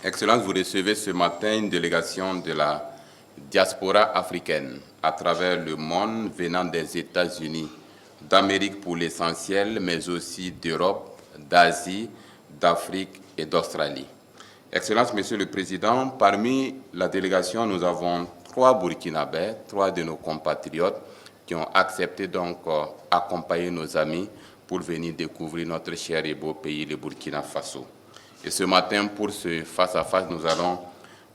Excellence, vous recevez ce matin une délégation de la diaspora africaine à travers le monde venant des États-Unis, d'Amérique pour l'essentiel, mais aussi d'Europe, d'Asie, d'Afrique et d'Australie. Excellence, Monsieur le Président, parmi la délégation, nous avons 3 Burkinabés, 3 de nos compatriotes qui ont accepté donc accompagner nos amis pour venir découvrir notre cher et beau pays, le Burkina Faso. Et ce matin, pour ce face-à-face, nous allons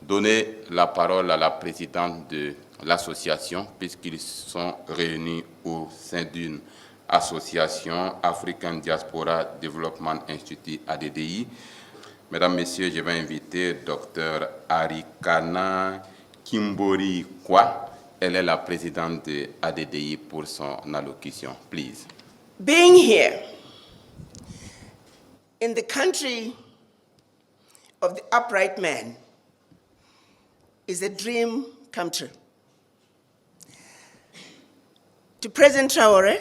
donner la parole à la présidente de l'association, puisqu'ils sont réunis au sein d'une association, African Diaspora Development Institute, ADDI. Mesdames, Messieurs, je vais inviter Dr Arikana Kimbori Kwa. Elle est la présidente de ADDI pour son allocution. Please. Being here in the country of the upright man is a dream come true. To President Traoré,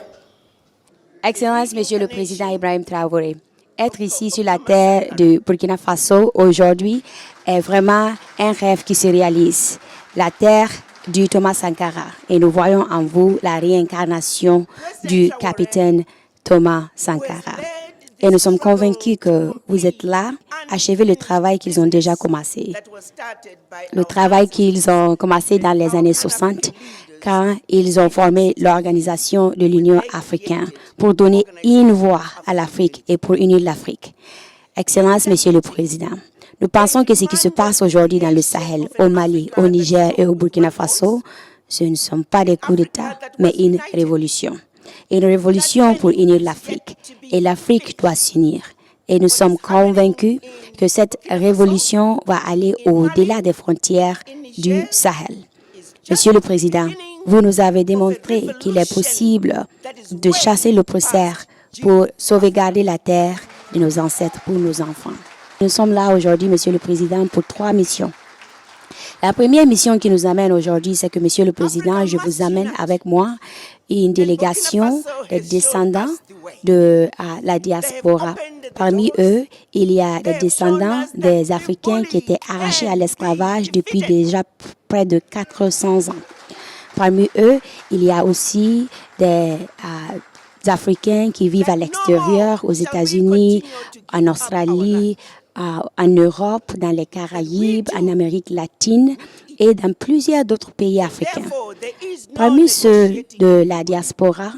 Excellence, Monsieur le Président Ibrahim Traoré, être ici sur la terre du Burkina Faso aujourd'hui est vraiment un rêve qui se réalise. La terre du Thomas Sankara. Et nous voyons en vous la réincarnation du capitaine Thomas Sankara. Et nous sommes convaincus que vous êtes là, achevez le travail qu'ils ont déjà commencé. Le travail qu'ils ont commencé dans les années 60, quand ils ont formé l'organisation de l'Union africaine pour donner une voix à l'Afrique et pour unir l'Afrique. Excellence, Monsieur le Président, nous pensons que ce qui se passe aujourd'hui dans le Sahel, au Mali, au Niger et au Burkina Faso, ce ne sont pas des coups d'État, mais une révolution. Une révolution pour unir l'Afrique. Et l'Afrique doit s'unir. Et nous sommes convaincus que cette révolution va aller au-delà des frontières du Sahel. Monsieur le Président, vous nous avez démontré qu'il est possible de chasser l'oppresseur pour sauvegarder la terre de nos ancêtres pour nos enfants. Nous sommes là aujourd'hui, Monsieur le Président, pour 3 missions. La première mission qui nous amène aujourd'hui, c'est que, Monsieur le Président, je vous amène avec moi une délégation de descendants de la diaspora. Parmi eux, il y a des descendants des Africains qui étaient arrachés à l'esclavage depuis déjà près de 400 ans. Parmi eux, il y a aussi des Africains qui vivent à l'extérieur, aux États-Unis, en Australie, en Europe, dans les Caraïbes, en Amérique latine et dans plusieurs d'autres pays africains. Parmi ceux de la diaspora,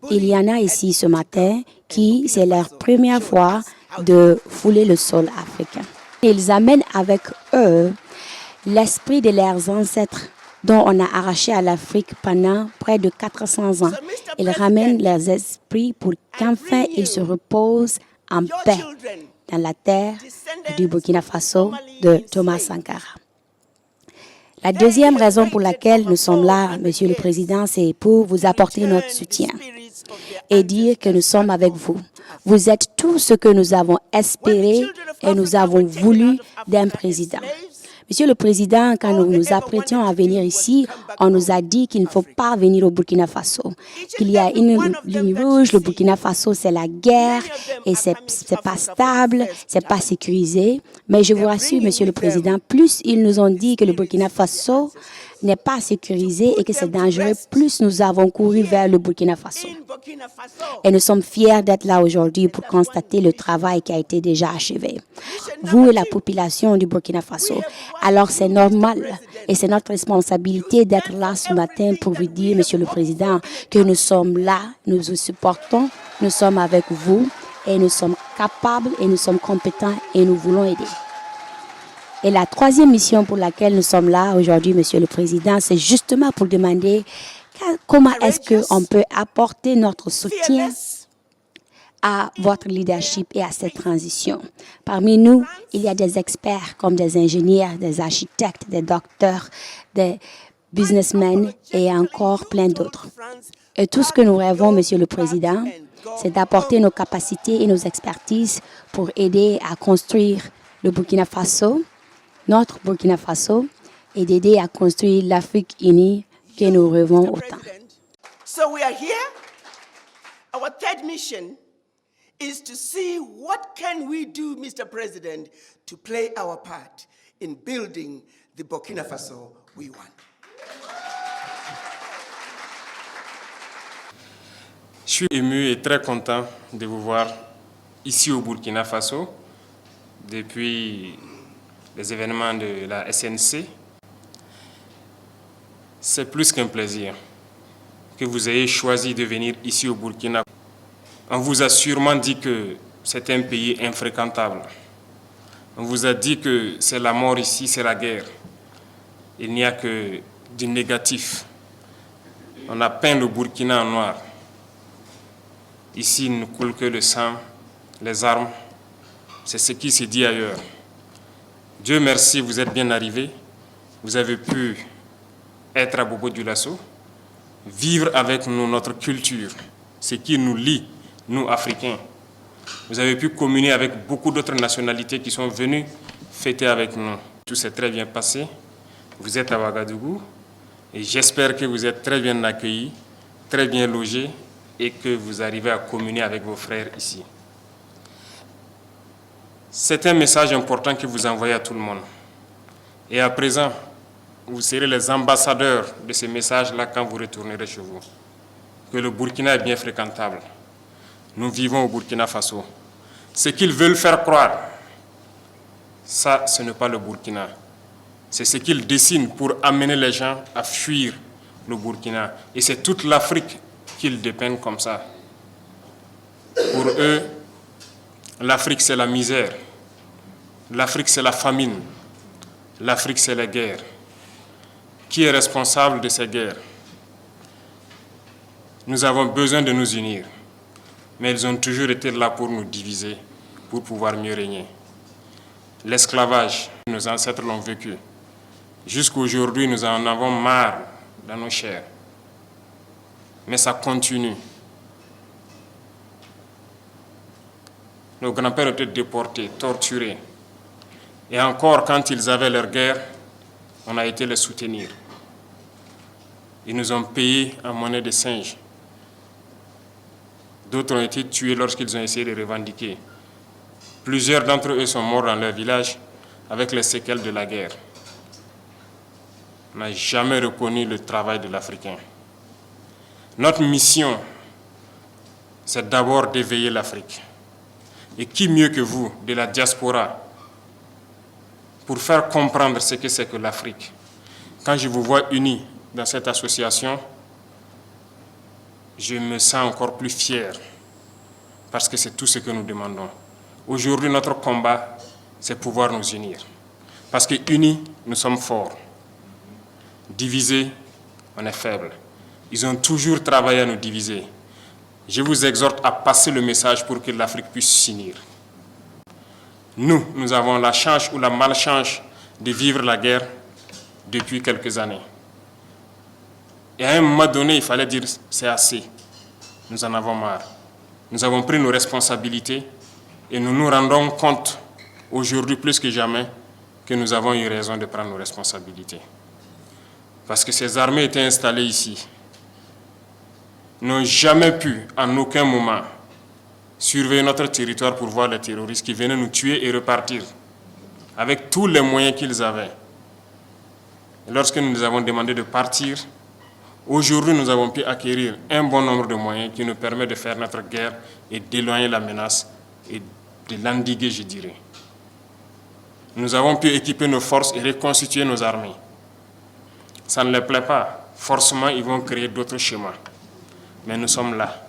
il y en a ici ce matin qui, c'est leur première fois de fouler le sol africain. Ils amènent avec eux l'esprit de leurs ancêtres dont on a arraché à l'Afrique pendant près de 400 ans. Ils ramènent leurs esprits pour qu'enfin ils se reposent en paix dans la terre du Burkina Faso de Thomas Sankara. La deuxième raison pour laquelle nous sommes là, Monsieur le Président, c'est pour vous apporter notre soutien et dire que nous sommes avec vous. Vous êtes tout ce que nous avons espéré et nous avons voulu d'un président. Monsieur le Président, quand nous nous apprêtions à venir ici, on nous a dit qu'il ne faut pas venir au Burkina Faso, qu'il y a une ligne rouge, le Burkina Faso c'est la guerre et c'est pas stable, c'est pas sécurisé. Mais je vous rassure, Monsieur le Président, plus ils nous ont dit que le Burkina Faso n'est pas sécurisé et que c'est dangereux, plus nous avons couru vers le Burkina Faso. Et nous sommes fiers d'être là aujourd'hui pour constater le travail qui a été déjà achevé. Vous et la population du Burkina Faso. Alors c'est normal et c'est notre responsabilité d'être là ce matin pour vous dire, Monsieur le Président, que nous sommes là, nous vous supportons, nous sommes avec vous et nous sommes capables et nous sommes compétents et nous voulons aider. Et la troisième mission pour laquelle nous sommes là aujourd'hui, Monsieur le Président, c'est justement pour demander comment est-ce qu'on peut apporter notre soutien à votre leadership et à cette transition. Parmi nous, il y a des experts comme des ingénieurs, des architectes, des docteurs, des businessmen et encore plein d'autres. Et tout ce que nous rêvons, Monsieur le Président, c'est d'apporter nos capacités et nos expertises pour aider à construire le Burkina Faso, notre Burkina Faso, et d'aider à construire l'Afrique unie que nous rêvons autant. So we are here. Our third mission is to see what can we do, Mr. President, to play our part in building the Burkina Faso we want. Je suis ému et très content de vous voir ici au Burkina Faso depuis les événements de la SNC. C'est plus qu'un plaisir que vous ayez choisi de venir ici au Burkina. On vous a sûrement dit que c'est un pays infréquentable. On vous a dit que c'est la mort ici, c'est la guerre. Il n'y a que du négatif. On a peint le Burkina en noir. Ici, il ne coule que le sang, les armes. C'est ce qui se dit ailleurs. Dieu merci, vous êtes bien arrivés. Vous avez pu être à Bobo-Dioulasso, vivre avec nous notre culture, ce qui nous lie, nous, Africains. Vous avez pu communier avec beaucoup d'autres nationalités qui sont venues fêter avec nous. Tout s'est très bien passé. Vous êtes à Ouagadougou et j'espère que vous êtes très bien accueillis, très bien logés et que vous arrivez à communier avec vos frères ici. C'est un message important que vous envoyez à tout le monde. Et à présent, vous serez les ambassadeurs de ce message-là quand vous retournerez chez vous. Que le Burkina est bien fréquentable. Nous vivons au Burkina Faso. Ce qu'ils veulent faire croire, ça, ce n'est pas le Burkina. C'est ce qu'ils dessinent pour amener les gens à fuir le Burkina. Et c'est toute l'Afrique qu'ils dépeignent comme ça. Pour eux, l'Afrique, c'est la misère. L'Afrique, c'est la famine. L'Afrique, c'est la guerre. Qui est responsable de ces guerres? Nous avons besoin de nous unir. Mais ils ont toujours été là pour nous diviser, pour pouvoir mieux régner. L'esclavage, nos ancêtres l'ont vécu. Jusqu'aujourd'hui, nous en avons marre dans nos chairs. Mais ça continue. Nos grands-pères étaient déportés, torturés. Et encore, quand ils avaient leur guerre, on a été les soutenir. Ils nous ont payé en monnaie de singe. D'autres ont été tués lorsqu'ils ont essayé de revendiquer. Plusieurs d'entre eux sont morts dans leur village avec les séquelles de la guerre. On n'a jamais reconnu le travail de l'Africain. Notre mission, c'est d'abord d'éveiller l'Afrique. Et qui mieux que vous, de la diaspora, pour faire comprendre ce que c'est que l'Afrique. Quand je vous vois unis dans cette association, je me sens encore plus fier, parce que c'est tout ce que nous demandons. Aujourd'hui, notre combat, c'est pouvoir nous unir. Parce que unis, nous sommes forts. Divisés, on est faibles. Ils ont toujours travaillé à nous diviser. Je vous exhorte à passer le message pour que l'Afrique puisse s'unir. Nous avons la chance ou la malchance de vivre la guerre depuis quelques années. Et à un moment donné, il fallait dire c'est assez. Nous en avons marre. Nous avons pris nos responsabilités et nous nous rendons compte aujourd'hui plus que jamais que nous avons eu raison de prendre nos responsabilités. Parce que ces armées étaient installées ici, n'ont jamais pu, en aucun moment, surveiller notre territoire pour voir les terroristes qui venaient nous tuer et repartir, avec tous les moyens qu'ils avaient. Et lorsque nous nous avons demandé de partir, aujourd'hui nous avons pu acquérir un bon nombre de moyens qui nous permettent de faire notre guerre et d'éloigner la menace et de l'endiguer, je dirais. Nous avons pu équiper nos forces et reconstituer nos armées. Ça ne les plaît pas. Forcément, ils vont créer d'autres schémas. Mais nous sommes là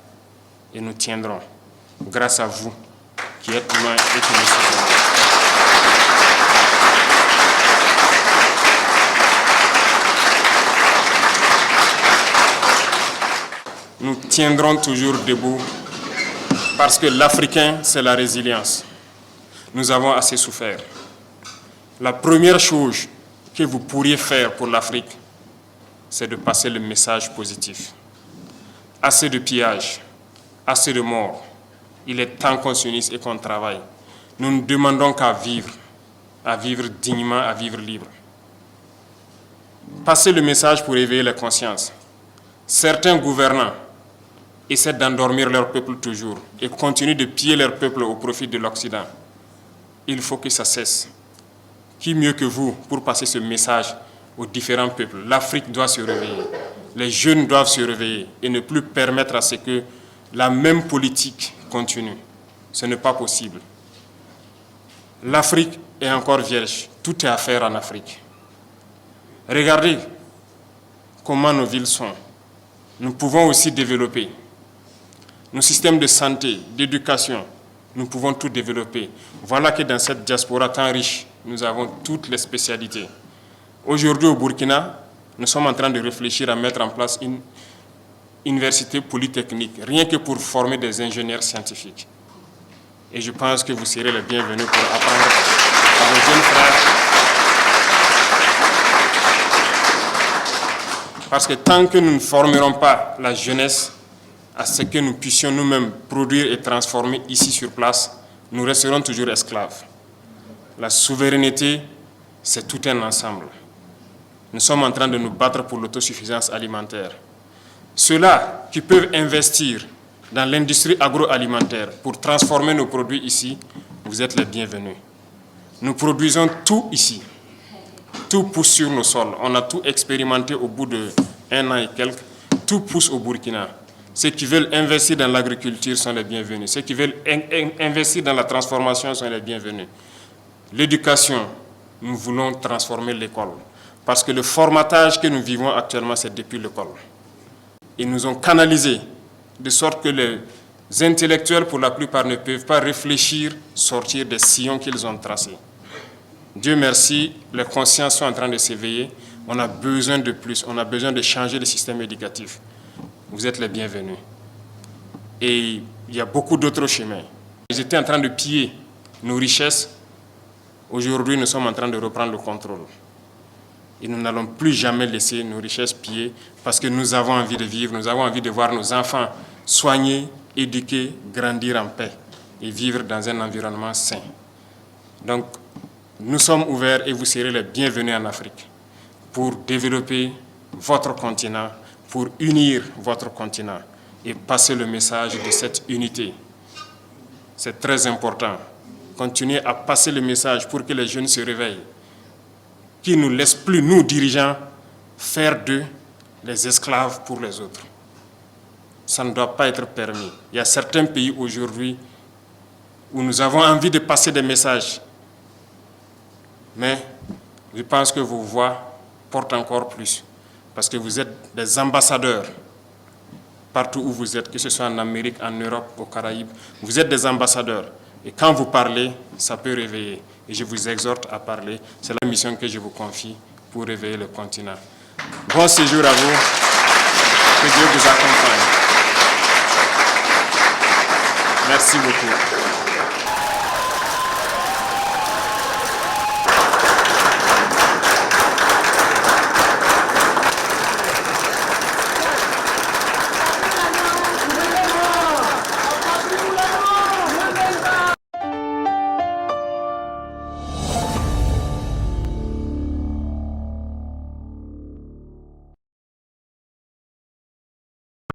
et nous tiendrons grâce à vous qui êtes loin et qui nous soutenez. Nous tiendrons toujours debout parce que l'Africain, c'est la résilience. Nous avons assez souffert. La première chose que vous pourriez faire pour l'Afrique, c'est de passer le message positif. Assez de pillage, assez de morts. Il est temps qu'on s'unisse et qu'on travaille. Nous ne demandons qu'à vivre dignement, à vivre libre. Passez le message pour éveiller les consciences. Certains gouvernants essaient d'endormir leur peuple toujours et continuent de piller leur peuple au profit de l'Occident. Il faut que ça cesse. Qui mieux que vous pour passer ce message aux différents peuples? L'Afrique doit se réveiller. Les jeunes doivent se réveiller et ne plus permettre à ce que la même politique continue. Ce n'est pas possible. L'Afrique est encore vierge. Tout est à faire en Afrique. Regardez comment nos villes sont. Nous pouvons aussi développer. Nos systèmes de santé, d'éducation, nous pouvons tout développer. Voilà que dans cette diaspora tant riche, nous avons toutes les spécialités. Aujourd'hui au Burkina, nous sommes en train de réfléchir à mettre en place une université polytechnique, rien que pour former des ingénieurs scientifiques. Et je pense que vous serez les bienvenus pour apprendre à vos jeunes frères. Parce que tant que nous ne formerons pas la jeunesse à ce que nous puissions nous-mêmes produire et transformer ici sur place, nous resterons toujours esclaves. La souveraineté, c'est tout un ensemble. Nous sommes en train de nous battre pour l'autosuffisance alimentaire. Ceux-là qui peuvent investir dans l'industrie agroalimentaire pour transformer nos produits ici, vous êtes les bienvenus. Nous produisons tout ici. Tout pousse sur nos sols. On a tout expérimenté au bout d'1 an et quelques. Tout pousse au Burkina. Ceux qui veulent investir dans l'agriculture sont les bienvenus. Ceux qui veulent investir dans la transformation sont les bienvenus. L'éducation, nous voulons transformer l'école. Parce que le formatage que nous vivons actuellement, c'est depuis l'école. Ils nous ont canalisés, de sorte que les intellectuels, pour la plupart, ne peuvent pas réfléchir, sortir des sillons qu'ils ont tracés. Dieu merci, les consciences sont en train de s'éveiller. On a besoin de plus, on a besoin de changer le système éducatif. Vous êtes les bienvenus. Et il y a beaucoup d'autres chemins. Ils étaient en train de piller nos richesses. Aujourd'hui, nous sommes en train de reprendre le contrôle. Et nous n'allons plus jamais laisser nos richesses piller parce que nous avons envie de vivre, nous avons envie de voir nos enfants soignés, éduqués, grandir en paix et vivre dans un environnement sain. Donc, nous sommes ouverts et vous serez les bienvenus en Afrique pour développer votre continent, pour unir votre continent et passer le message de cette unité. C'est très important. Continuez à passer le message pour que les jeunes se réveillent, qui ne nous laissent plus, nous dirigeants, faire d'eux les esclaves pour les autres. Ça ne doit pas être permis. Il y a certains pays aujourd'hui où nous avons envie de passer des messages. Mais je pense que vos voix portent encore plus. Parce que vous êtes des ambassadeurs partout où vous êtes, que ce soit en Amérique, en Europe, aux Caraïbes. Vous êtes des ambassadeurs. Et quand vous parlez, ça peut réveiller. Et je vous exhorte à parler. C'est la mission que je vous confie pour réveiller le continent. Bon séjour à vous. Que Dieu vous accompagne. Merci beaucoup.